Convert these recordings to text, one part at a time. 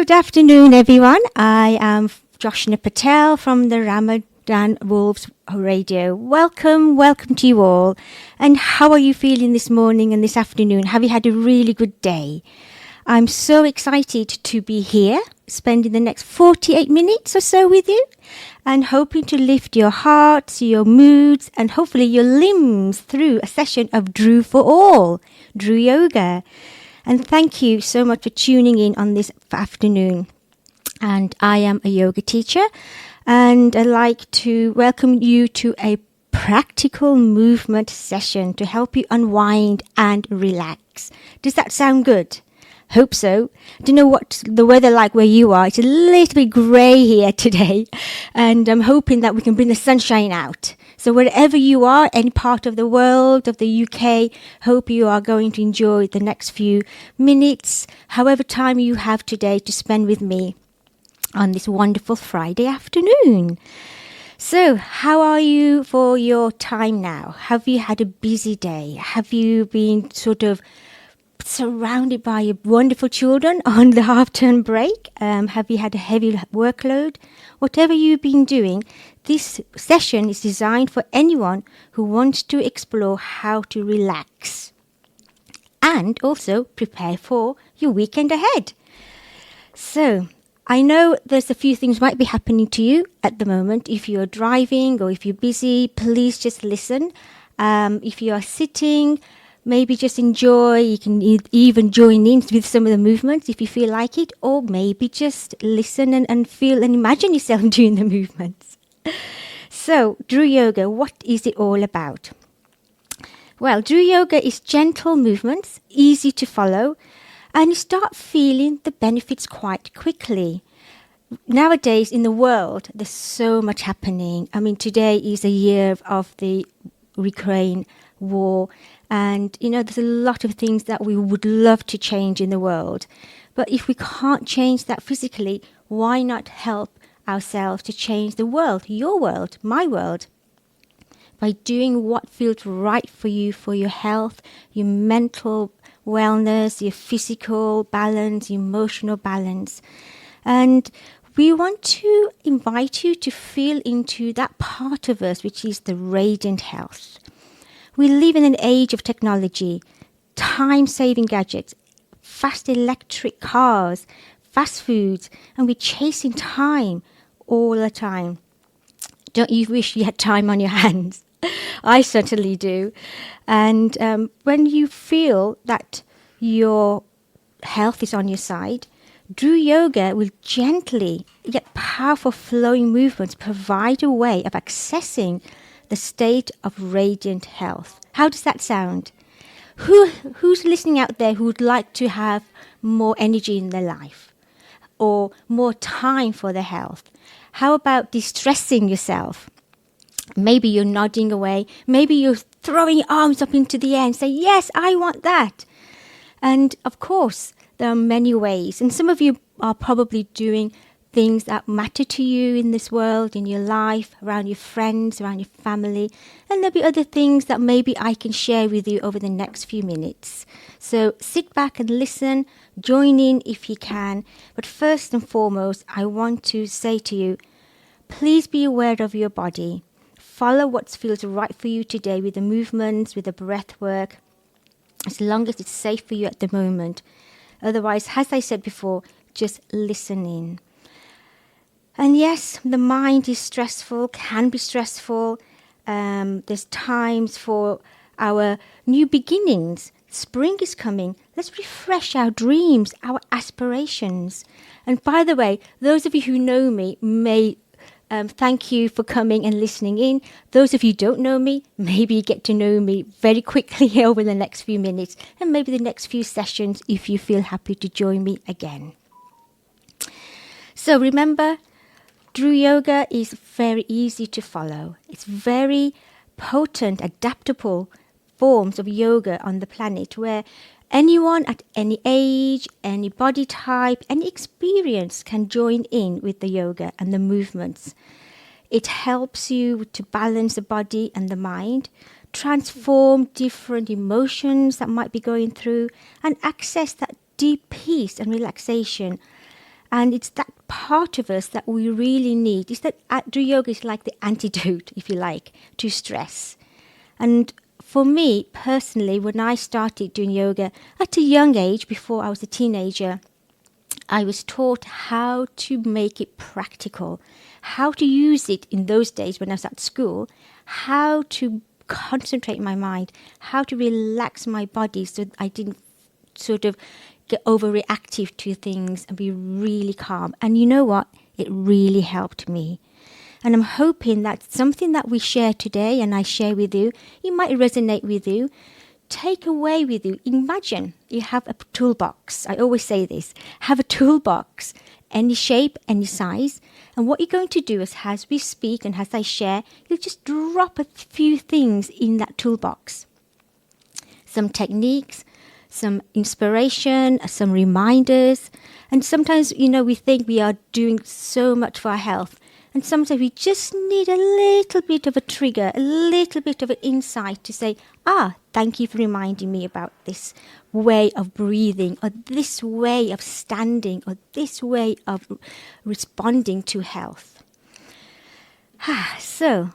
Good afternoon, everyone. I am Joshna Patel from the Ramadan Wolves Radio. Welcome to you all. And how are you feeling this morning and this afternoon? Have you had a really good day? I'm so excited to be here, spending the next 48 minutes or so with you, and hoping to lift your hearts, your moods, and hopefully your limbs through a session of Drew for All, Drew Yoga. And thank you so much for tuning in on this afternoon. And I am a yoga teacher, and I'd like to welcome you to a practical movement session to help you unwind and relax. Does that sound good? Hope so. Don't know what the weather like where you are. It's a little bit grey here today, and I'm hoping that we can bring the sunshine out. So wherever you are, any part of the world, of the UK, hope you are going to enjoy the next few minutes, however time you have today to spend with me on this wonderful Friday afternoon. So how are you for your time now? Have you had a busy day? Have you been sort of surrounded by your wonderful children on the half-term break? Have you had a heavy workload? Whatever you've been doing, this session is designed for anyone who wants to explore how to relax and also prepare for your weekend ahead. So I know there's a few things might be happening to you at the moment. If you're driving or if you're busy, please just listen. If you are sitting, maybe just enjoy. You can even join in with some of the movements if you feel like it, or maybe just listen and feel and imagine yourself doing the movements. So, Drew Yoga, what is it all about? Well, Drew Yoga is gentle movements, easy to follow, and you start feeling the benefits quite quickly. Nowadays in the world, there's so much happening. I mean, today is a year of the Ukraine war. And, there's a lot of things that we would love to change in the world. But if we can't change that physically, why not help ourselves to change the world, your world, my world, by doing what feels right for you, for your health, your mental wellness, your physical balance, your emotional balance. And we want to invite you to feel into that part of us, which is the radiant health. We live in an age of technology, time-saving gadgets, fast electric cars, fast foods, and we're chasing time all the time. Don't you wish you had time on your hands? I certainly do. And when you feel that your health is on your side, Drew Yoga will gently yet powerful flowing movements provide a way of accessing the state of radiant health. How does that sound? Who's listening out there who would like to have more energy in their life or more time for their health? How about distressing yourself? Maybe you're nodding away. Maybe you're throwing your arms up into the air and say, yes, I want that. And of course, there are many ways. And some of you are probably doing things that matter to you in this world, in your life, around your friends, around your family. And there'll be other things that maybe I can share with you over the next few minutes. So sit back and listen, join in if you can. But first and foremost, I want to say to you, please be aware of your body. Follow what feels right for you today with the movements, with the breath work, as long as it's safe for you at the moment. Otherwise, as I said before, just listen in. And yes, the mind is stressful, can be stressful. There's times for our new beginnings. Spring is coming. Let's refresh our dreams, our aspirations. And by the way, those of you who know me may thank you for coming and listening in. Those of you who don't know me, maybe you get to know me very quickly over the next few minutes and maybe the next few sessions if you feel happy to join me again. So remember, Drew Yoga is very easy to follow. It's very potent, adaptable forms of yoga on the planet where anyone at any age, any body type, any experience can join in with the yoga and the movements. It helps you to balance the body and the mind, transform different emotions that might be going through, and access that deep peace and relaxation. And it's that part of us that we really need. It's that yoga is like the antidote, if you like, to stress. And for me personally, when I started doing yoga at a young age, before I was a teenager, I was taught how to make it practical, how to use it in those days when I was at school, how to concentrate my mind, how to relax my body so I didn't sort of get overreactive to things and be really calm. And you know what? It really helped me. And I'm hoping that something that we share today and I share with you, it might resonate with you. Take away with you. Imagine you have a toolbox. I always say this. Have a toolbox, any shape, any size. And what you're going to do is, as we speak and as I share, you'll just drop a few things in that toolbox. Some techniques, some inspiration, some reminders. And sometimes, we think we are doing so much for our health. And sometimes we just need a little bit of a trigger, a little bit of an insight to say, thank you for reminding me about this way of breathing, or this way of standing, or this way of responding to health. So,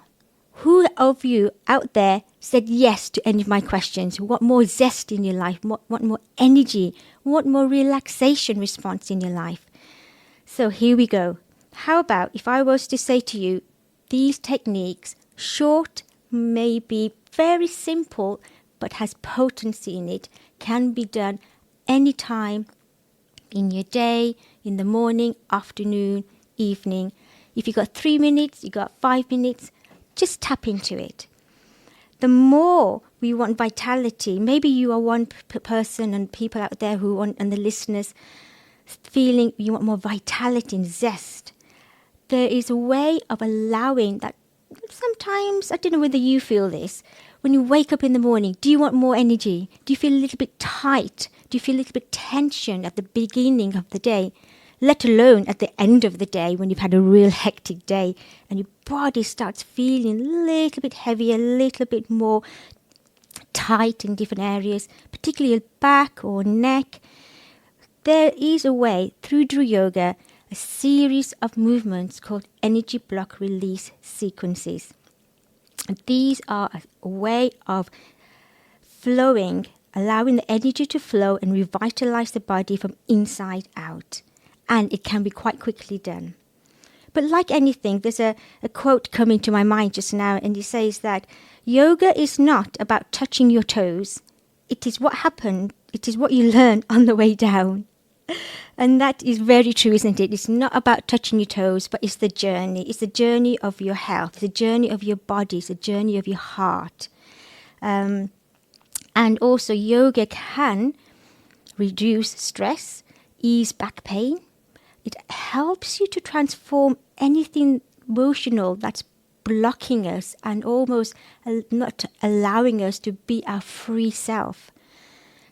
who of you out there said yes to any of my questions? What more zest in your life? What more energy? What more relaxation response in your life? So here we go. How about if I was to say to you, these techniques, short, maybe very simple, but has potency in it, can be done anytime in your day, in the morning, afternoon, evening. If you got 3 minutes, you got 5 minutes, just tap into it. The more we want vitality, maybe you are one person and people out there who want, and the listeners, feeling you want more vitality and zest. There is a way of allowing that. Sometimes, I don't know whether you feel this, when you wake up in the morning, do you want more energy? Do you feel a little bit tight? Do you feel a little bit tension at the beginning of the day? Let alone at the end of the day when you've had a real hectic day and your body starts feeling a little bit heavier, a little bit more tight in different areas, particularly back or neck. There is a way through yoga, a series of movements called energy block release sequences. And these are a way of flowing, allowing the energy to flow and revitalize the body from inside out. And it can be quite quickly done. But like anything, there's a quote coming to my mind just now, and it says that yoga is not about touching your toes. It is what happened. It is what you learn on the way down. And that is very true, isn't it? It's not about touching your toes, but it's the journey. It's the journey of your health, it's the journey of your body, it's the journey of your heart. And also yoga can reduce stress, ease back pain. It helps you to transform anything emotional that's blocking us and almost not allowing us to be our free self.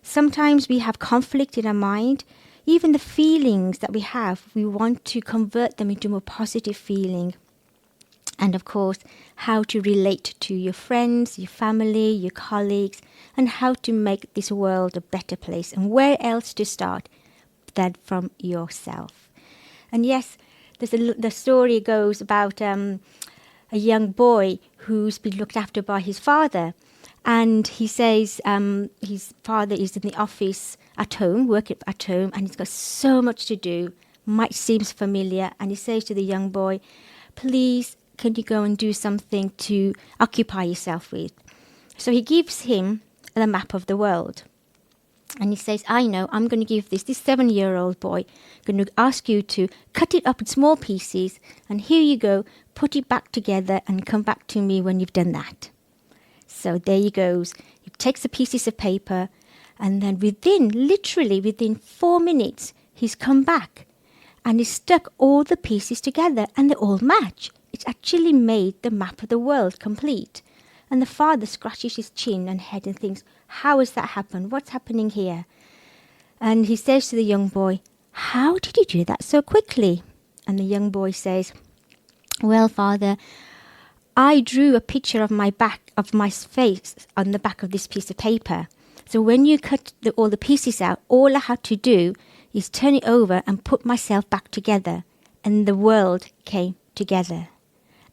Sometimes we have conflict in our mind. Even the feelings that we have, we want to convert them into a more positive feeling. And of course, how to relate to your friends, your family, your colleagues, and how to make this world a better place. And where else to start than from yourself. And yes, the story goes about a young boy who's been looked after by his father. And he says his father is in the office at home, working at home, and he's got so much to do. Might seems familiar. And he says to the young boy, please, can you go and do something to occupy yourself with? So he gives him the map of the world. And he says, I know, I'm going to give this 7-year-old boy, going to ask you to cut it up in small pieces, and here you go, put it back together and come back to me when you've done that. So there he goes. He takes the pieces of paper, and then literally within 4 minutes, he's come back and he's stuck all the pieces together and they all match. It's actually made the map of the world complete. And the father scratches his chin and head and thinks, how has that happened? What's happening here? And he says to the young boy, how did you do that so quickly? And the young boy says, well, father, I drew a picture of my face on the back of this piece of paper. So when you cut all the pieces out, all I had to do is turn it over and put myself back together, and the world came together.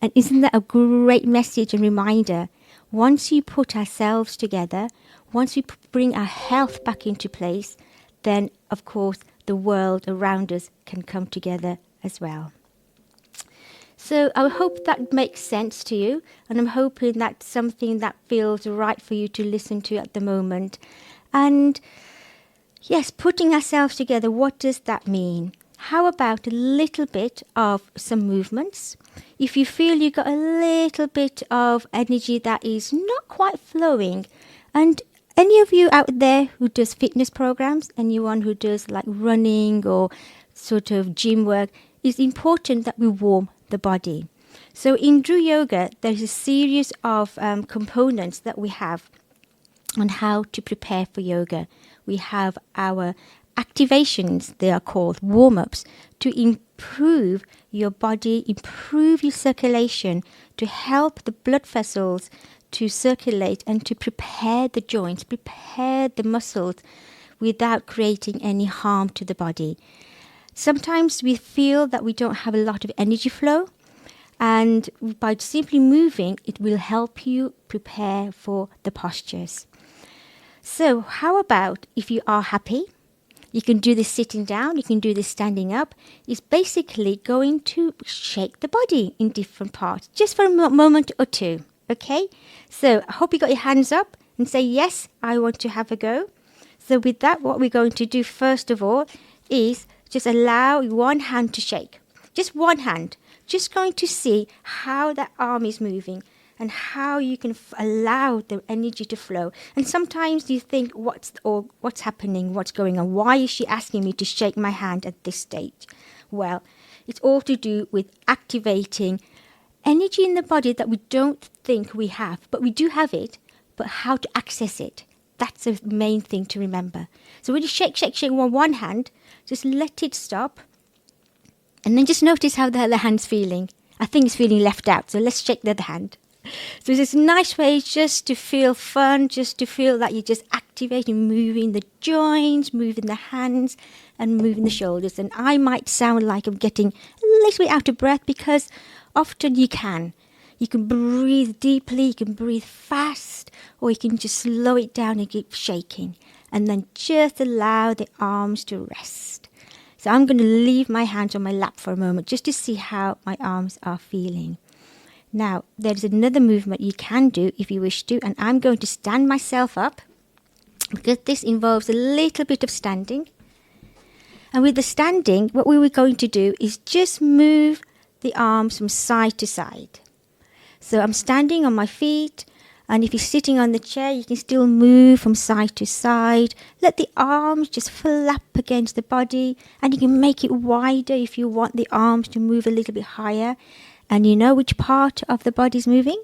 And isn't that a great message and reminder? Once you put ourselves together, once we bring our health back into place, then of course the world around us can come together as well. So I hope that makes sense to you, and I'm hoping that's something that feels right for you to listen to at the moment. And yes, putting ourselves together, what does that mean? How about a little bit of some movements? If you feel you've got a little bit of energy that is not quite flowing, and any of you out there who does fitness programs, anyone who does like running or sort of gym work, it's important that we warm the body. So in Drew Yoga, there's a series of components that we have on how to prepare for yoga. We have our activations, they are called warm-ups, to improve your body, improve your circulation, to help the blood vessels to circulate and to prepare the joints, prepare the muscles without creating any harm to the body. Sometimes we feel that we don't have a lot of energy flow, and by simply moving, it will help you prepare for the postures. So how about if you are happy? You can do this sitting down, you can do this standing up. It's basically going to shake the body in different parts, just for a moment or two, okay? So I hope you got your hands up and say, yes, I want to have a go. So with that, what we're going to do first of all is just allow one hand to shake. Just one hand. Just going to see how that arm is moving and how you can allow the energy to flow. And sometimes you think, what's happening? What's going on? Why is she asking me to shake my hand at this stage? Well, it's all to do with activating energy in the body that we don't think we have, but we do have it, but how to access it. That's the main thing to remember. So when you shake with one hand, just let it stop. And then just notice how the other hand's feeling. I think it's feeling left out, so let's shake the other hand. So it's a nice way just to feel fun, just to feel that you're just activating, moving the joints, moving the hands, and moving the shoulders. And I might sound like I'm getting a little bit out of breath because often you can. You can breathe deeply, you can breathe fast, or you can just slow it down and keep shaking. And then just allow the arms to rest. So I'm going to leave my hands on my lap for a moment just to see how my arms are feeling. Now, there's another movement you can do if you wish to, and I'm going to stand myself up because this involves a little bit of standing. And with the standing, what we were going to do is just move the arms from side to side. So I'm standing on my feet, and if you're sitting on the chair, you can still move from side to side. Let the arms just flap against the body, and you can make it wider if you want the arms to move a little bit higher. And you know which part of the body is moving?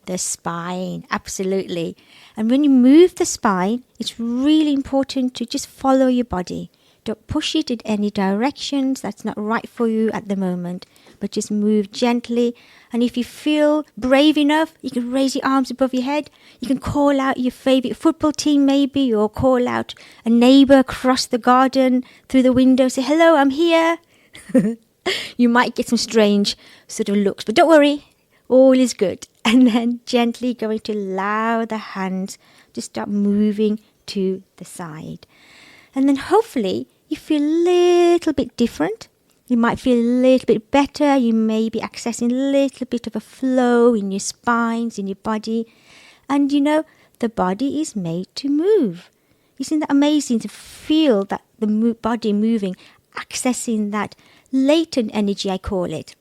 The spine, absolutely. And when you move the spine, it's really important to just follow your body. Don't push it in any directions that's not right for you at the moment, but just move gently. And if you feel brave enough, you can raise your arms above your head. You can call out your favorite football team maybe, or call out a neighbor across the garden through the window. Say, hello, I'm here. You might get some strange sort of looks, but don't worry, all is good. And then gently going to allow the hands to start moving to the side. And then hopefully you feel a little bit different. You might feel a little bit better. You may be accessing a little bit of a flow in your spines, in your body. And you know, the body is made to move. Isn't that amazing to feel that the body moving, accessing that latent energy, I call it.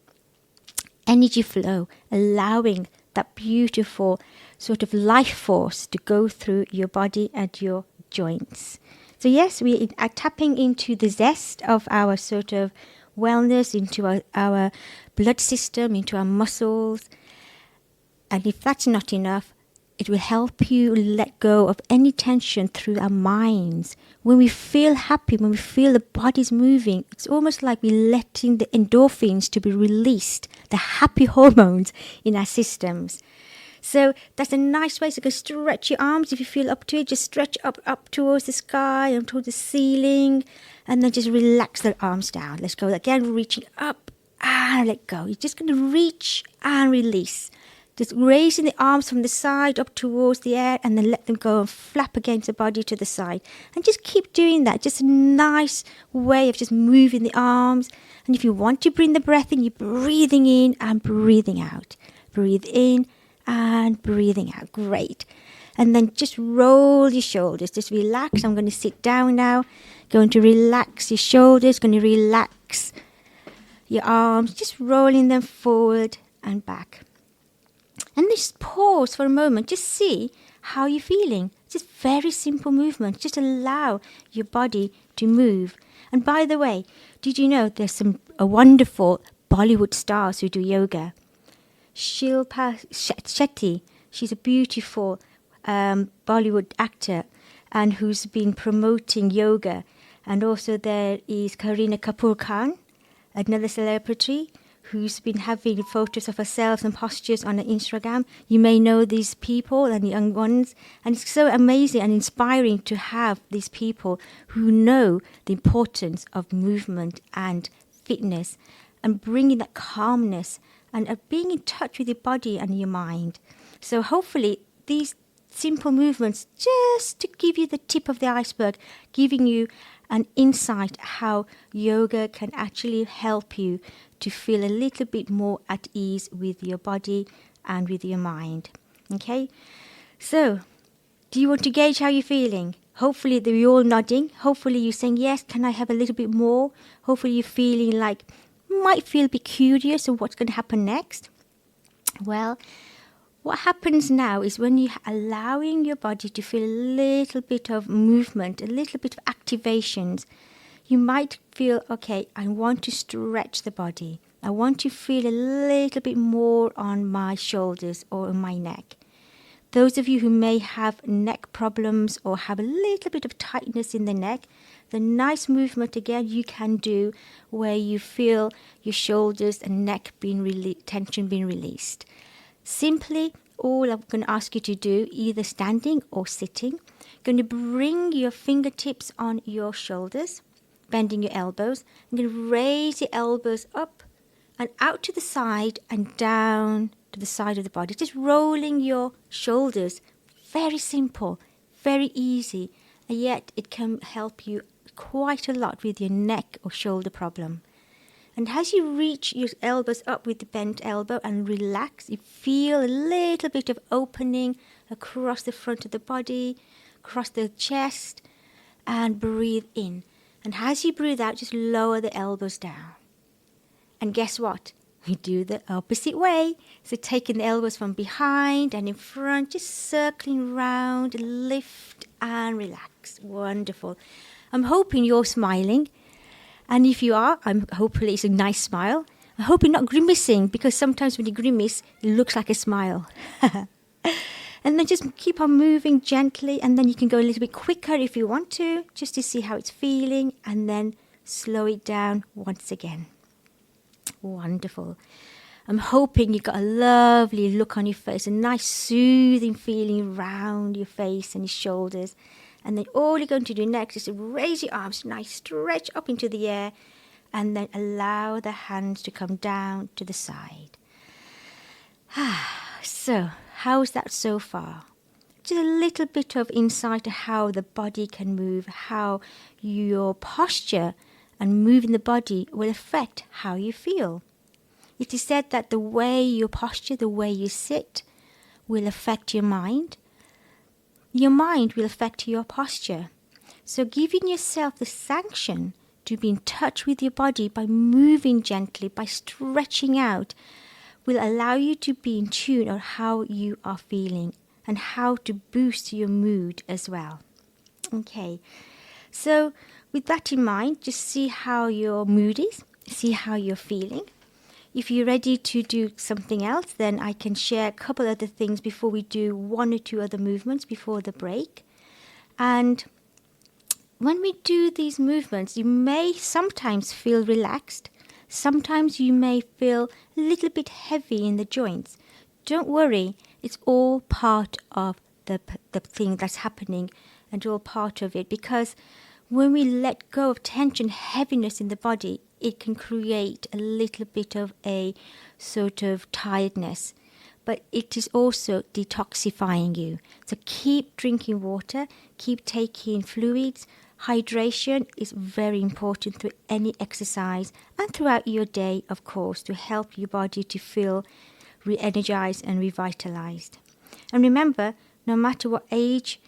Energy flow, allowing that beautiful sort of life force to go through your body and your joints. So yes, we are tapping into the zest of our sort of wellness, into our blood system, into our muscles. And if that's not enough, it will help you let go of any tension through our minds. When we feel happy, when we feel the body's moving, it's almost like we're letting the endorphins to be released, the happy hormones in our systems. So that's a nice way. So you can stretch your arms if you feel up to it. Just stretch up towards the sky and towards the ceiling. And then just relax the arms down. Let's go again, reaching up and let go. You're just going to reach and release. Just raising the arms from the side up towards the air and then let them go and flap against the body to the side. And just keep doing that. Just a nice way of just moving the arms. And if you want to bring the breath in, you're breathing in and breathing out. Breathe in and breathing out. Great. And then just roll your shoulders. Just relax. I'm going to sit down now. Going to relax your shoulders. Going to relax your arms. Just rolling them forward and back. And just pause for a moment. Just see how you're feeling. Just very simple movements. Just allow your body to move. And by the way, did you know there's some wonderful Bollywood stars who do yoga? Shilpa Shetty, she's a beautiful Bollywood actor and who's been promoting yoga. And also there is Kareena Kapoor Khan, another celebrity who's been having photos of herself and postures on her Instagram. You may know these people and the young ones. And it's so amazing and inspiring to have these people who know the importance of movement and fitness and bringing that calmness and being in touch with your body and your mind. So hopefully these simple movements, just to give you the tip of the iceberg, giving you an insight how yoga can actually help you to feel a little bit more at ease with your body and with your mind. Okay? So, do you want to gauge how you're feeling? Hopefully you're all nodding. Hopefully you're saying, yes, can I have a little bit more? Hopefully you're feeling like, might feel a bit curious of what's going to happen next. Well, what happens now is when you're allowing your body to feel a little bit of movement, a little bit of activations, you might feel, okay, I want to stretch the body. I want to feel a little bit more on my shoulders or on my neck. Those of you who may have neck problems or have a little bit of tightness in the neck, the nice movement again you can do where you feel your shoulders and neck tension being released. Simply, all I'm going to ask you to do, either standing or sitting, going to bring your fingertips on your shoulders, bending your elbows. I'm going to raise your elbows up and out to the side and down to the side of the body. Just rolling your shoulders. Very simple, very easy, and yet it can help you quite a lot with your neck or shoulder problem. And as you reach your elbows up with the bent elbow and relax, you feel a little bit of opening across the front of the body, across the chest, and breathe in. And as you breathe out, just lower the elbows down. And guess what? We do the opposite way. So taking the elbows from behind and in front, just circling round, lift and relax. Wonderful. I'm hoping you're smiling. And if you are, hopefully it's a nice smile. I hope you're not grimacing, because sometimes when you grimace, it looks like a smile. And then just keep on moving gently, and then you can go a little bit quicker if you want to, just to see how it's feeling, and then slow it down once again. Wonderful. I'm hoping you've got a lovely look on your face, a nice soothing feeling around your face and your shoulders. And then all you're going to do next is to raise your arms, nice stretch up into the air, and then allow the hands to come down to the side. So, how's that so far? Just a little bit of insight to how the body can move, how your posture and moving the body will affect how you feel. It is said that the way you posture, the way you sit, will affect your mind. Your mind will affect your posture. So giving yourself the sanction to be in touch with your body by moving gently, by stretching out, will allow you to be in tune on how you are feeling and how to boost your mood as well. Okay, so with that in mind, just see how your mood is, see how you're feeling. If you're ready to do something else, then I can share a couple other things before we do one or two other movements before the break. And when we do these movements, you may sometimes feel relaxed. Sometimes you may feel a little bit heavy in the joints. Don't worry, it's all part of the thing that's happening, and all part of it, because when we let go of tension, heaviness in the body, it can create a little bit of a sort of tiredness, but it is also detoxifying you. So keep drinking water, keep taking fluids. Hydration is very important through any exercise and throughout your day, of course, to help your body to feel re-energized and revitalized. And remember, no matter what age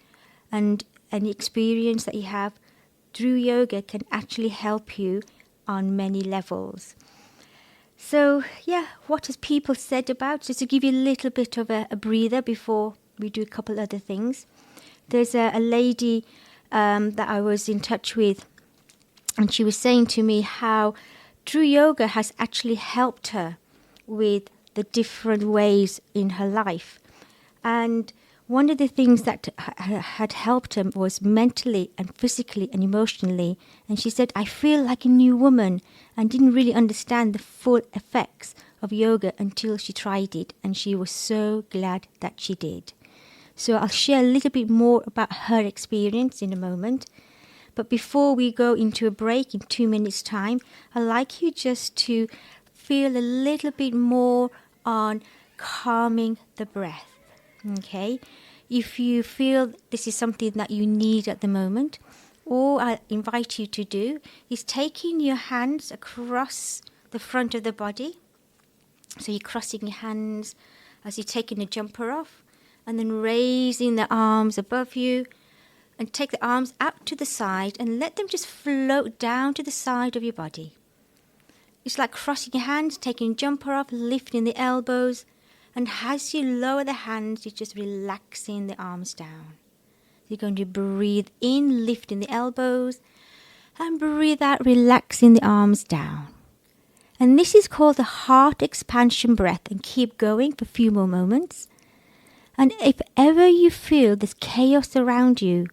and any experience that you have, Drew Yoga can actually help you on many levels. So, what has people said about? Just to give you a little bit of a breather before we do a couple other things. There's a lady that I was in touch with, and she was saying to me how Drew Yoga has actually helped her with the different ways in her life. And one of the things that had helped him was mentally and physically and emotionally. And she said, I feel like a new woman, and didn't really understand the full effects of yoga until she tried it. And she was so glad that she did. So I'll share a little bit more about her experience in a moment. But before we go into a break in 2 minutes' time, I'd like you just to feel a little bit more on calming the breath. Okay, if you feel this is something that you need at the moment, all I invite you to do is taking your hands across the front of the body. So you're crossing your hands as you're taking the jumper off, and then raising the arms above you, and take the arms out to the side and let them just float down to the side of your body. It's like crossing your hands, taking the jumper off, lifting the elbows. And as you lower the hands, you're just relaxing the arms down. You're going to breathe in, lifting the elbows, and breathe out, relaxing the arms down. And this is called the heart expansion breath. And keep going for a few more moments. And if ever you feel this chaos around you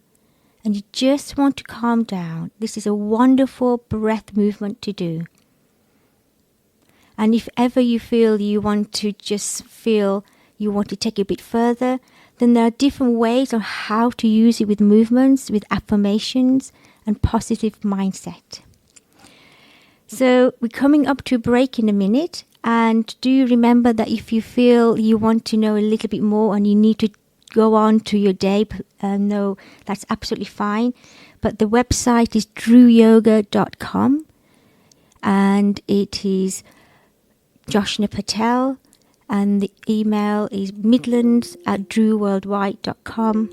and you just want to calm down, this is a wonderful breath movement to do. And if ever you feel you want to take it a bit further, then there are different ways on how to use it with movements, with affirmations, and positive mindset. So we're coming up to a break in a minute. And do remember that if you feel you want to know a little bit more and you need to go on to your day, no, that's absolutely fine. But the website is drewyoga.com, and it is Joshna Patel, and the email is midlands@drewworldwide.com,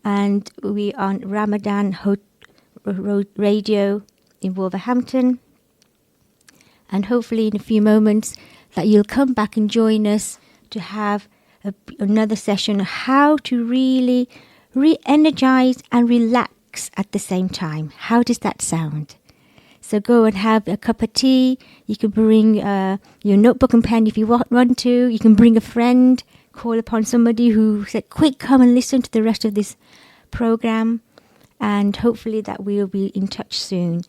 and we're on Ramadan Radio in Wolverhampton, and hopefully in a few moments that you'll come back and join us to have another session on how to really re-energize and relax at the same time. How does that sound? So go and have a cup of tea. You can bring your notebook and pen if you want to. You can bring a friend, call upon somebody who said, quick, come and listen to the rest of this program. And hopefully that we'll be in touch soon.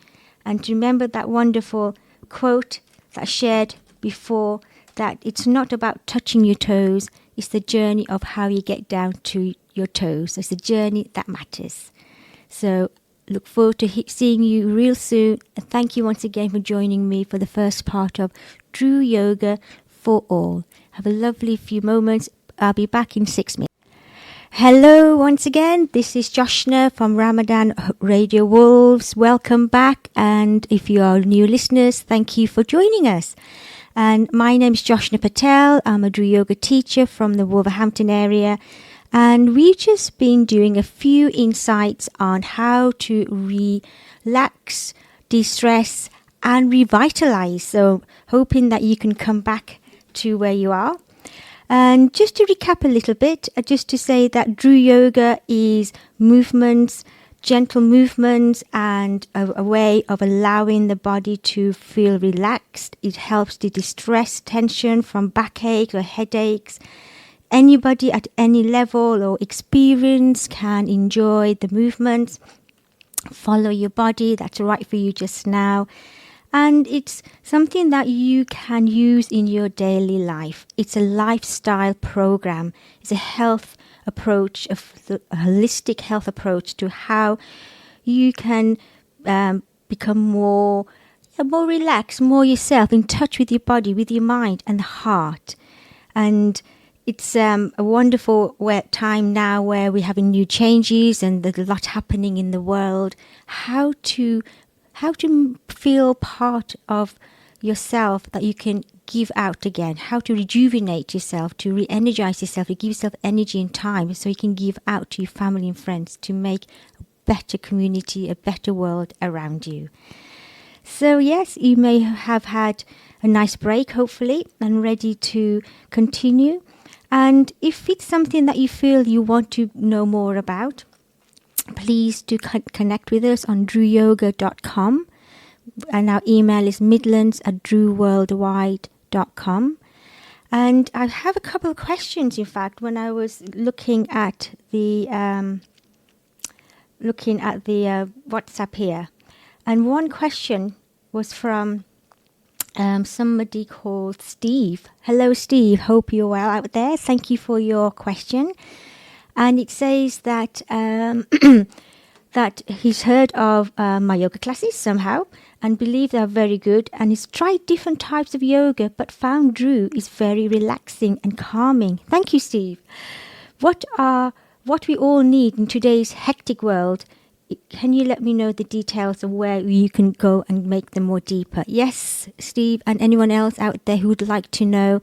And to remember that wonderful quote that I shared before, that it's not about touching your toes. It's the journey of how you get down to your toes. It's the journey that matters. So look forward to seeing you real soon. And thank you once again for joining me for the first part of Drew Yoga for All. Have a lovely few moments. I'll be back in 6 minutes. Hello once again. This is Joshna from Ramadan Radio Wolves. Welcome back. And if you are new listeners, thank you for joining us. And my name is Joshna Patel. I'm a Drew Yoga teacher from the Wolverhampton area. And we've just been doing a few insights on how to relax, de-stress, and revitalize. So hoping that you can come back to where you are. And just to recap a little bit, just to say that Drew Yoga is movements, gentle movements, and a way of allowing the body to feel relaxed. It helps to de-stress tension from backache or headaches. Anybody at any level or experience can enjoy the movements. Follow your body, that's right for you just now. And it's something that you can use in your daily life. It's a lifestyle program. It's a health approach, a holistic health approach to how you can become more relaxed, more yourself, in touch with your body, with your mind and the heart. And it's a wonderful time now where we're having new changes and there's a lot happening in the world. How to feel part of yourself that you can give out again. How to rejuvenate yourself, to re-energize yourself, to give yourself energy and time so you can give out to your family and friends to make a better community, a better world around you. So yes, you may have had a nice break, hopefully, and ready to continue. And if it's something that you feel you want to know more about, please do connect with us on drewyoga.com. And our email is midlands@drewworldwide.com. And I have a couple of questions, in fact, when I was looking at the WhatsApp here. And one question was from somebody called Steve. Hello, Steve. Hope you're well out there. Thank you for your question. And it says that that he's heard of my yoga classes somehow and believe they're very good. And he's tried different types of yoga, but found Drew is very relaxing and calming. Thank you, Steve. What we all need in today's hectic world. Can you let me know the details of where you can go and make them more deeper? Yes, Steve, and anyone else out there who would like to know.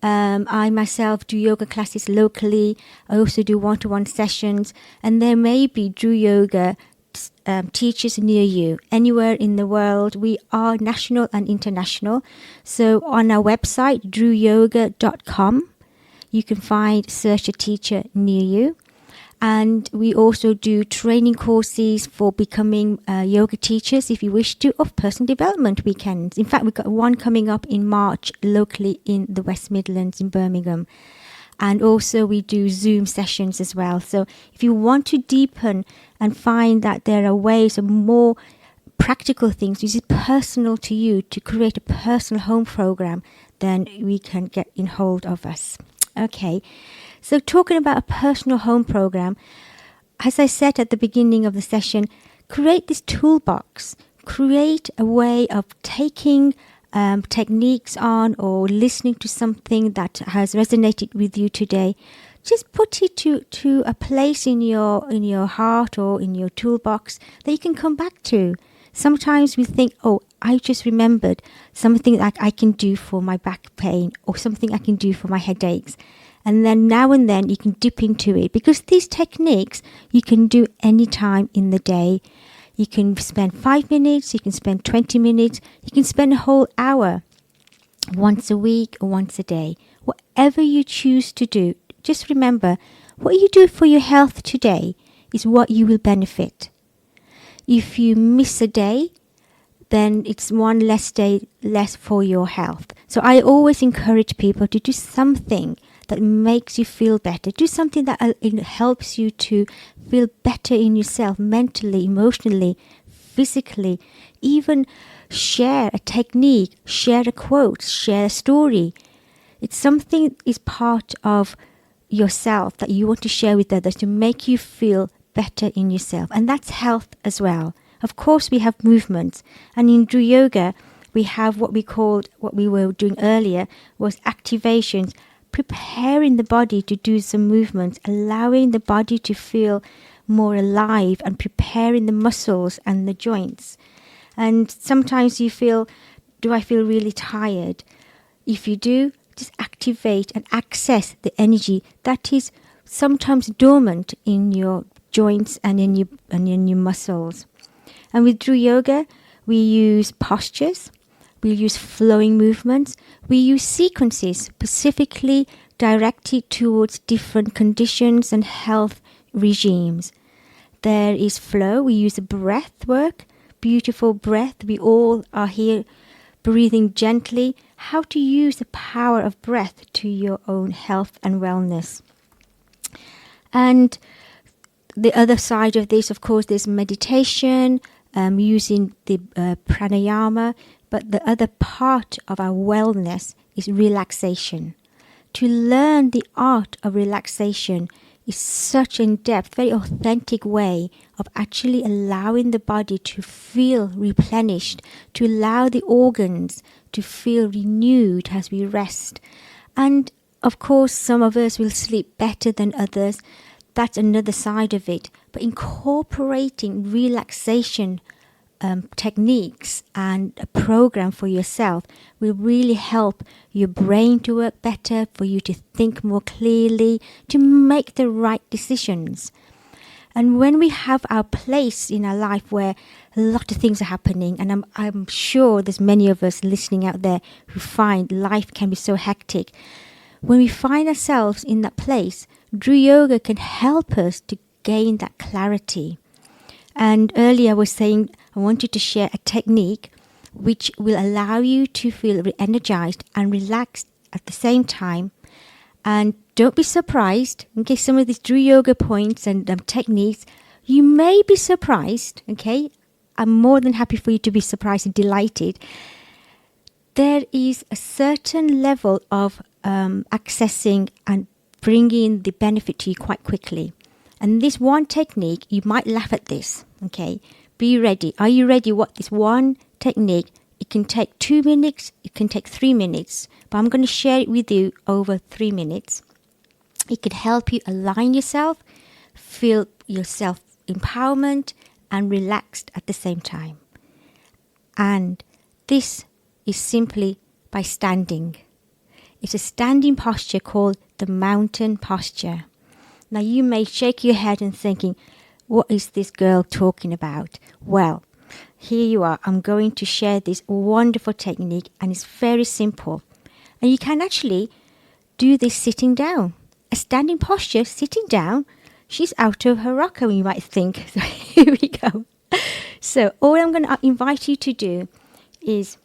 I myself do yoga classes locally. I also do one-to-one sessions, and there may be Drew Yoga teachers near you. Anywhere in the world, we are national and international. So on our website, drewyoga.com, you can search a teacher near you. And we also do training courses for becoming yoga teachers, if you wish to, of personal development weekends. In fact, we've got one coming up in March locally in the West Midlands in Birmingham. And also we do Zoom sessions as well. So if you want to deepen and find that there are ways of more practical things, which is personal to you, to create a personal home program, then we can get in hold of us. Okay. So talking about a personal home program, as I said at the beginning of the session, create this toolbox. Create a way of taking techniques on or listening to something that has resonated with you today. Just put it to a place in your heart or in your toolbox that you can come back to. Sometimes we think, oh, I just remembered something that I can do for my back pain or something I can do for my headaches. And then now and then you can dip into it, because these techniques you can do any time in the day. You can spend 5 minutes, you can spend 20 minutes, you can spend a whole hour, once a week or once a day. Whatever you choose to do, just remember, what you do for your health today is what you will benefit. If you miss a day, then it's one less day less for your health. So I always encourage people to do something that makes you feel better. Do something that helps you to feel better in yourself, mentally, emotionally, physically. Even share a technique, share a quote, share a story. It's something is part of yourself that you want to share with others to make you feel better in yourself. And that's health as well. Of course, we have movements. And in Drew Yoga, we have what we were doing earlier, was activations, preparing the body to do some movements, allowing the body to feel more alive and preparing the muscles and the joints. And sometimes you feel, do I feel really tired? If you do, just activate and access the energy that is sometimes dormant in your joints and in your muscles. And with Drew Yoga, we use postures. We use flowing movements. We use sequences specifically directed towards different conditions and health regimes. There is flow. We use a breath work, beautiful breath. We all are here breathing gently. How to use the power of breath to your own health and wellness. And the other side of this, of course, there's meditation, using the pranayama, But the other part of our wellness is relaxation. To learn the art of relaxation is such an in-depth, very authentic way of actually allowing the body to feel replenished, to allow the organs to feel renewed as we rest. And of course, some of us will sleep better than others. That's another side of it. But incorporating relaxation techniques and a program for yourself will really help your brain to work better, for you to think more clearly, to make the right decisions. And when we have our place in our life where a lot of things are happening, and I'm sure there's many of us listening out there who find life can be so hectic, when we find ourselves in that place, Drew Yoga can help us to gain that clarity. And earlier I was saying I wanted to share a technique which will allow you to feel energized and relaxed at the same time. And don't be surprised, okay, some of these Drew Yoga points and techniques, you may be surprised, okay? I'm more than happy for you to be surprised and delighted. There is a certain level of accessing and bringing the benefit to you quite quickly. And this one technique, you might laugh at this, okay? Be ready. Are you ready? What this one technique, it can take 2 minutes, it can take 3 minutes, but I'm going to share it with you over 3 minutes. It could help you align yourself, feel yourself empowerment and relaxed at the same time. And this is simply by standing. It's a standing posture called the mountain posture. Now you may shake your head and thinking, what is this girl talking about? Well, here you are. I'm going to share this wonderful technique, and it's very simple. And you can actually do this sitting down. A standing posture, sitting down. She's out of her rocker, you might think. So here we go. So all I'm going to invite you to do is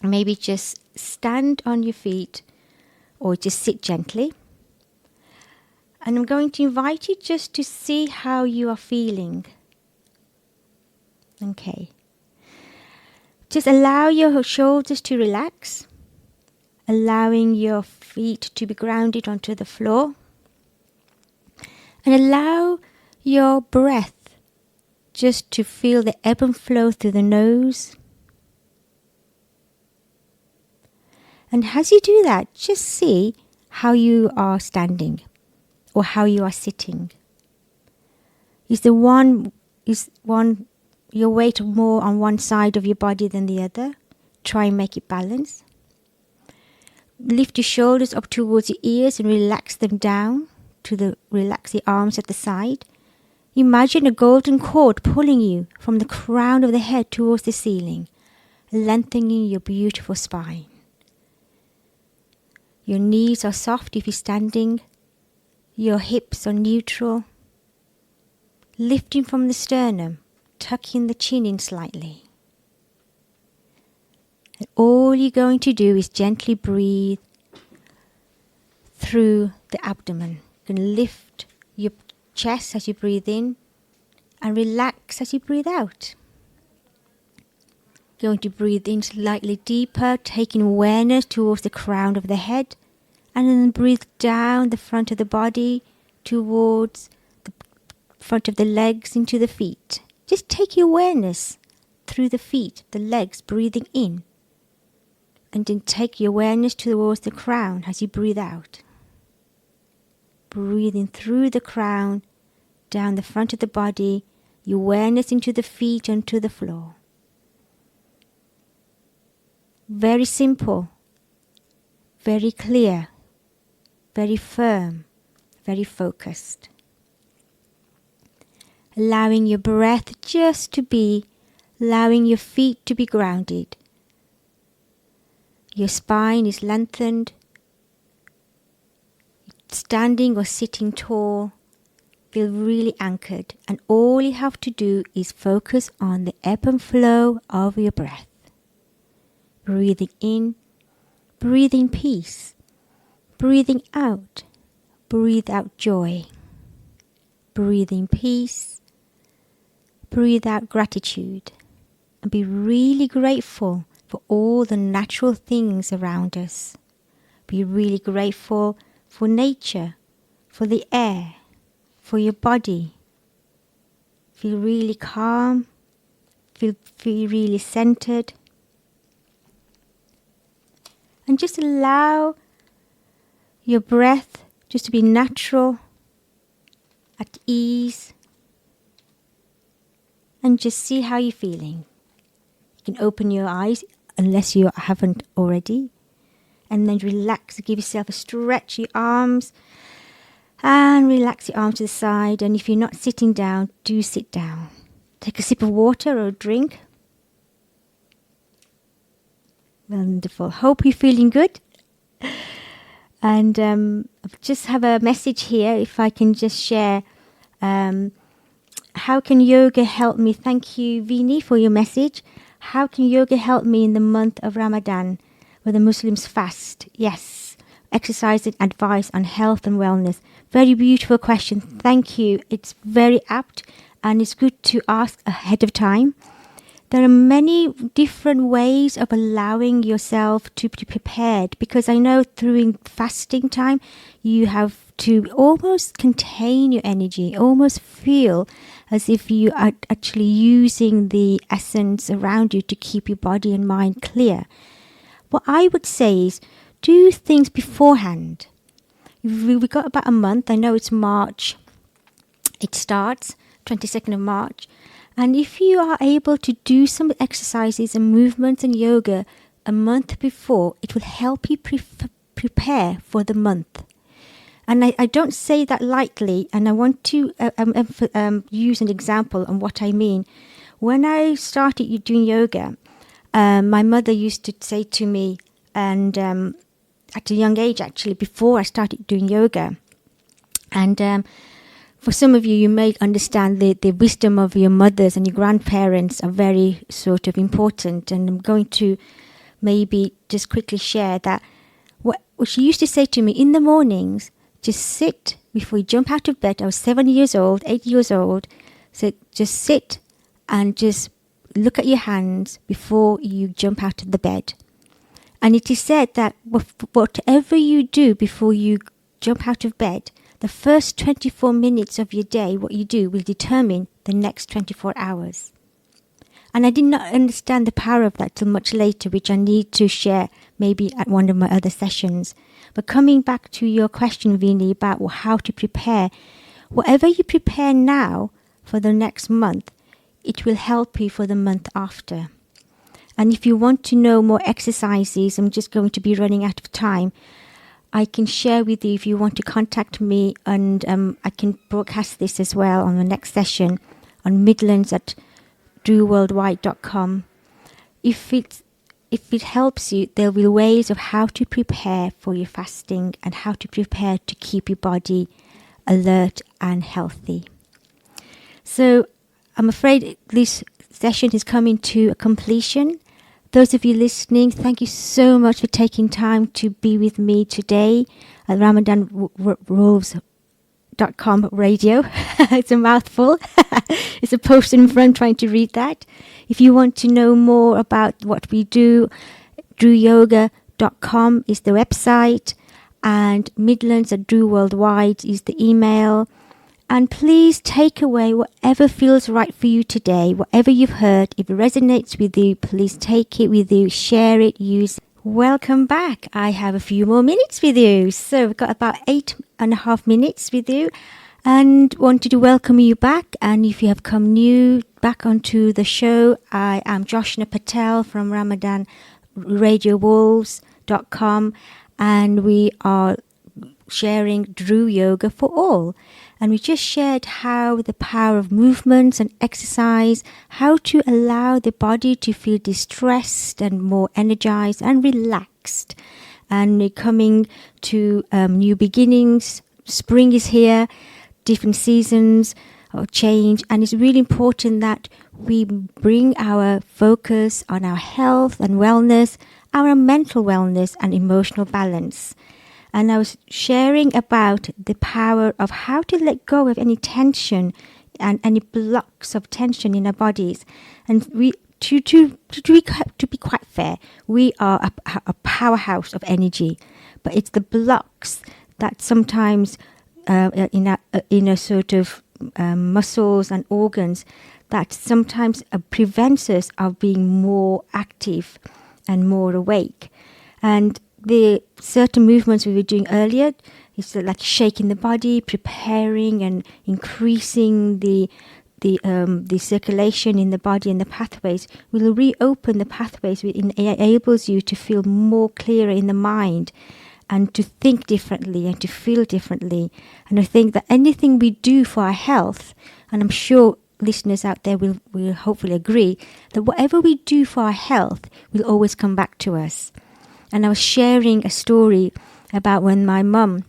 maybe just stand on your feet or just sit gently. And I'm going to invite you just to see how you are feeling. Okay. Just allow your shoulders to relax, allowing your feet to be grounded onto the floor. And allow your breath just to feel the ebb and flow through the nose. And as you do that, just see how you are standing or how you are sitting. Is your weight more on one side of your body than the other? Try and make it balance. Lift your shoulders up towards your ears and relax them down relax the arms at the side. Imagine a golden cord pulling you from the crown of the head towards the ceiling, lengthening your beautiful spine. Your knees are soft if you're standing. Your hips are neutral. Lifting from the sternum, tucking the chin in slightly. And all you're going to do is gently breathe through the abdomen. You can lift your chest as you breathe in and relax as you breathe out. Going to breathe in slightly deeper, taking awareness towards the crown of the head, and then breathe down the front of the body towards the front of the legs into the feet. Just take your awareness through the feet, the legs, breathing in. And then take your awareness towards the crown as you breathe out. Breathing through the crown, down the front of the body, your awareness into the feet and to the floor. Very simple, very clear, very firm, very focused. Allowing your breath just to be, allowing your feet to be grounded. Your spine is lengthened. Standing or sitting tall, feel really anchored. And all you have to do is focus on the ebb and flow of your breath. Breathing in, breathing peace. Breathing out, breathe out joy. Breathing peace, breathe out gratitude. And be really grateful for all the natural things around us. Be really grateful for nature, for the air, for your body. Feel really calm, feel really centered. And just allow your breath just to be natural, at ease. And just see how you're feeling. You can open your eyes, unless you haven't already. And then relax, give yourself a stretch, your arms. And relax your arms to the side. And if you're not sitting down, do sit down. Take a sip of water or a drink. Wonderful. Hope you're feeling good. And I just have a message here, if I can just share. How can yoga help me? Thank you, Vini, for your message. How can yoga help me in the month of Ramadan, where the Muslims fast? Yes. Exercise and advice on health and wellness. Very beautiful question. Thank you. It's very apt, and it's good to ask ahead of time. There are many different ways of allowing yourself to be prepared, because I know during fasting time, you have to almost contain your energy, almost feel as if you are actually using the essence around you to keep your body and mind clear. What I would say is do things beforehand. We've got about a month. I know it's March. It starts 22nd of March. And if you are able to do some exercises and movements and yoga a month before, it will help you prepare for the month. And I don't say that lightly, and I want to use an example on what I mean. When I started doing yoga, my mother used to say to me, and at a young age actually, before I started doing yoga, and for some of you, you may understand the wisdom of your mothers and your grandparents are very sort of important. And I'm going to maybe just quickly share that what she used to say to me in the mornings, just sit before you jump out of bed. I was 7 years old, 8 years old. So just sit and just look at your hands before you jump out of the bed. And it is said that whatever you do before you jump out of bed, the first 24 minutes of your day, what you do, will determine the next 24 hours. And I did not understand the power of that till much later, which I need to share maybe at one of my other sessions. But coming back to your question, Vini, about how to prepare, whatever you prepare now for the next month, it will help you for the month after. And if you want to know more exercises, I'm just going to be running out of time. I can share with you if you want to contact me, and I can broadcast this as well on the next session on midlands@drewworldwide.com. If it helps you, there will be ways of how to prepare for your fasting and how to prepare to keep your body alert and healthy. So I'm afraid this session is coming to a completion. Those of you listening, thank you so much for taking time to be with me today at RamadanWolves.com radio. It's a mouthful. It's a post in front trying to read that. If you want to know more about what we do, drewyoga.com is the website, and midlands@drewworldwide is the email. And please take away whatever feels right for you today, whatever you've heard. If it resonates with you, please take it with you, share it, use it. Welcome back. I have a few more minutes with you. So we've got about 8.5 minutes with you, and wanted to welcome you back. And if you have come new back onto the show, I am Joshna Patel from RamadanRadioWolves.com, and we are sharing Drew Yoga for All. And we just shared how the power of movements and exercise, how to allow the body to feel distressed and more energized and relaxed. And we're coming to new beginnings. Spring is here, different seasons of change. And it's really important that we bring our focus on our health and wellness, our mental wellness and emotional balance. And I was sharing about the power of how to let go of any tension and any blocks of tension in our bodies. And to be quite fair, we are a powerhouse of energy, but it's the blocks that sometimes in a sort of muscles and organs that sometimes prevents us of being more active and more awake. And the certain movements we were doing earlier is like shaking the body, preparing and increasing the circulation in the body and the pathways will reopen the pathways. It enables you to feel more clearer in the mind and to think differently and to feel differently. And I think that anything we do for our health, and I'm sure listeners out there will hopefully agree, that whatever we do for our health will always come back to us. And I was sharing a story about when my mum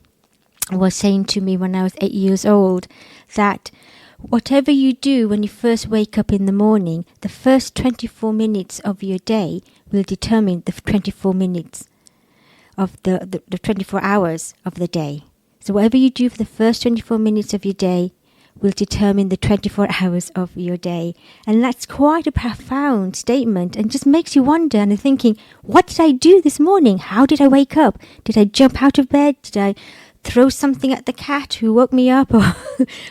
was saying to me when I was 8 years old that whatever you do when you first wake up in the morning, the first 24 minutes of your day will determine the 24 minutes of the 24 hours of the day. So whatever you do for the first 24 minutes of your day will determine the 24 hours of your day. And that's quite a profound statement and just makes you wonder and thinking, what did I do this morning? How did I wake up? Did I jump out of bed? Did I throw something at the cat who woke me up? Or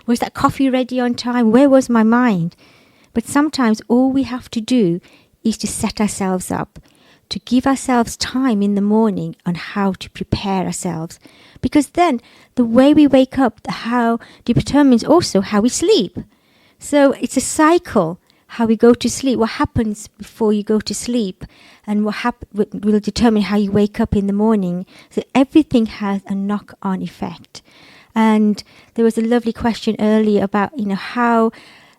was that coffee ready on time? Where was my mind? But sometimes all we have to do is to set ourselves up, to give ourselves time in the morning on how to prepare ourselves. Because then the way we wake up, how determines also how we sleep. So it's a cycle, how we go to sleep, what happens before you go to sleep, and what will determine how you wake up in the morning. So everything has a knock-on effect. And there was a lovely question earlier about, how,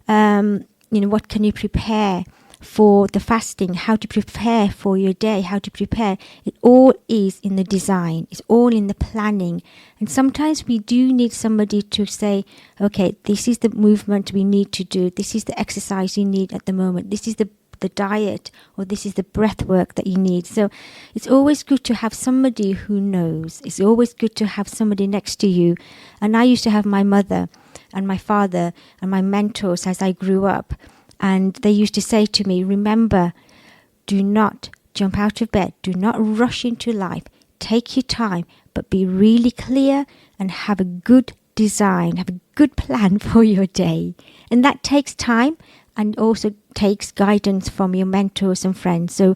what can you prepare for the fasting, how to prepare for your day, how to prepare. It all is in the design. It's all in the planning. And sometimes we do need somebody to say, okay, this is the movement we need to do. This is the exercise you need at the moment. This is the diet, or this is the breath work that you need. So it's always good to have somebody who knows. It's always good to have somebody next to you. And I used to have my mother and my father and my mentors as I grew up. And they used to say to me, remember, do not jump out of bed. Do not rush into life. Take your time, but be really clear and have a good design, have a good plan for your day. And that takes time and also takes guidance from your mentors and friends. So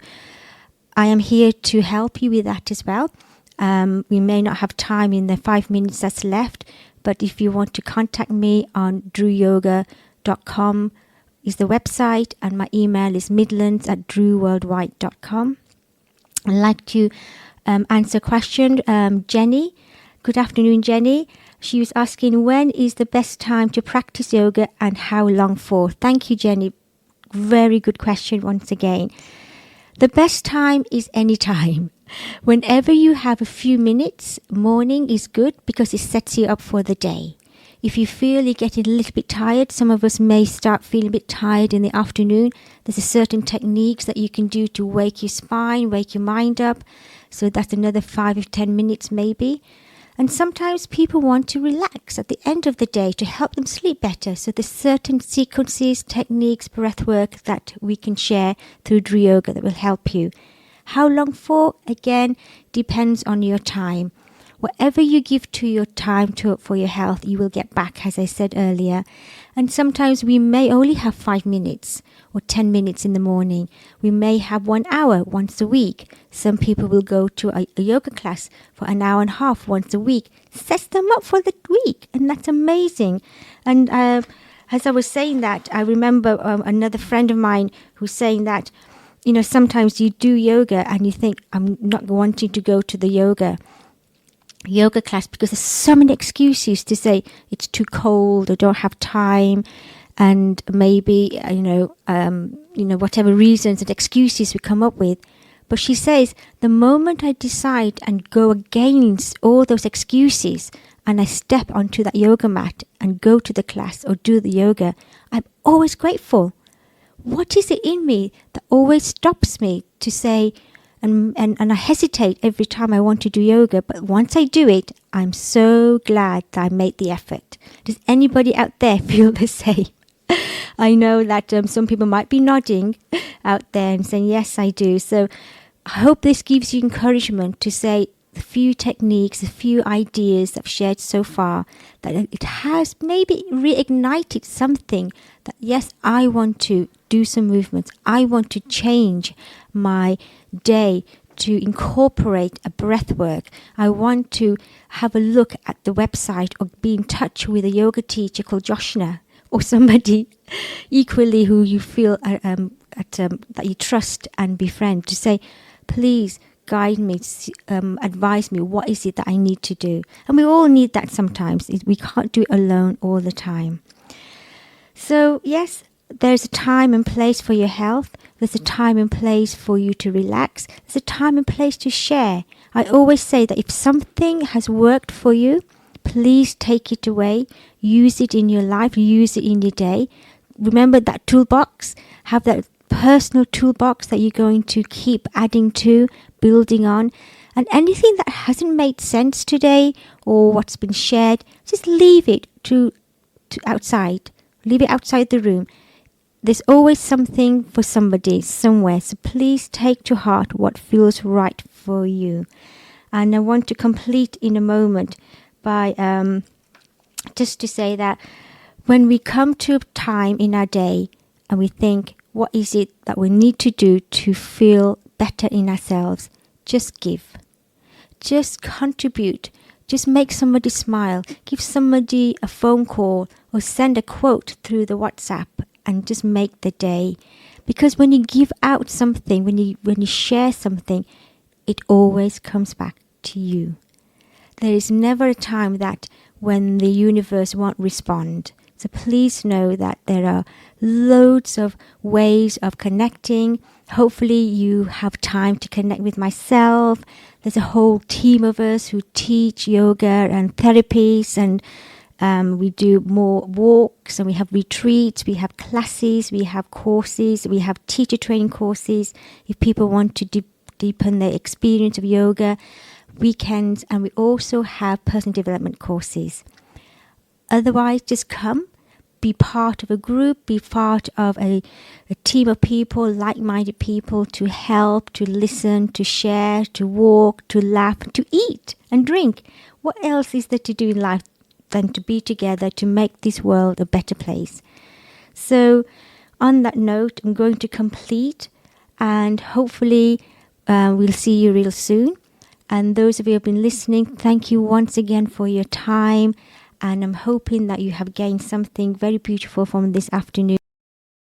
I am here to help you with that as well. We may not have time in the 5 minutes that's left, but if you want to contact me on drewyoga.com is the website, and my email is midlands@drewworldwide.com. I'd like to answer a question. Jenny, good afternoon, Jenny. She was asking, when is the best time to practice yoga and how long for? Thank you, Jenny. Very good question once again. The best time is any time. Whenever you have a few minutes, morning is good because it sets you up for the day. If you feel you're getting a little bit tired, some of us may start feeling a bit tired in the afternoon. There's a certain techniques that you can do to wake your spine, wake your mind up. So that's another 5 or 10 minutes maybe. And sometimes people want to relax at the end of the day to help them sleep better. So there's certain sequences, techniques, breath work that we can share through Drew Yoga that will help you. How long for? Again, depends on your time. Whatever you give to your time for your health, you will get back, as I said earlier. And sometimes we may only have 5 minutes or 10 minutes in the morning. We may have 1 hour once a week. Some people will go to a yoga class for an hour and a half once a week. Sets them up for the week, and that's amazing. And as I was saying that, I remember another friend of mine who's saying that, sometimes you do yoga and you think, I'm not wanting to go to the yoga class because there's so many excuses to say it's too cold or don't have time, and maybe whatever reasons and excuses we come up with. But she says the moment I decide and go against all those excuses and I step onto that yoga mat and go to the class or do the yoga, I'm always grateful. What is it in me that always stops me to say, and I hesitate every time I want to do yoga, but once I do it, I'm so glad that I made the effort. Does anybody out there feel the same? I know that some people might be nodding out there and saying, yes, I do. So I hope this gives you encouragement to say the few techniques, the few ideas that I've shared so far, that it has maybe reignited something that, yes, I want to do some movements. I want to change my day to incorporate a breath work. I want to have a look at the website or be in touch with a yoga teacher called Joshna, or somebody equally who you feel that you trust and befriend, to say, please guide me, advise me, what is it that I need to do? And we all need that sometimes. We can't do it alone all the time. So yes, there's a time and place for your health. There's a time and place for you to relax. There's a time and place to share. I always say that if something has worked for you, please take it away. Use it in your life. Use it in your day. Remember that toolbox. Have that personal toolbox that you're going to keep adding to, building on. And anything that hasn't made sense today or what's been shared, just leave it to outside. Leave it outside the room. There's always something for somebody somewhere. So please take to heart what feels right for you. And I want to complete in a moment by just to say that when we come to a time in our day and we think, what is it that we need to do to feel better in ourselves? Just give. Just contribute. Just make somebody smile. Give somebody a phone call or send a quote through the WhatsApp and just make the day. Because when you give out something, when you share something, it always comes back to you. There is never a time that when the universe won't respond. So please know that there are loads of ways of connecting. Hopefully you have time to connect with myself. There's a whole team of us who teach yoga and therapies, and we do more walks, and we have retreats, we have classes, we have courses, we have teacher training courses. If people want to deepen their experience of yoga, weekends, and we also have personal development courses. Otherwise, just come, be part of a group, be part of a team of people, like-minded people, to help, to listen, to share, to walk, to laugh, to eat and drink. What else is there to do in life than to be together to make this world a better place? So on that note, I'm going to complete, and hopefully we'll see you real soon. And those of you who have been listening, thank you once again for your time. And I'm hoping that you have gained something very beautiful from this afternoon.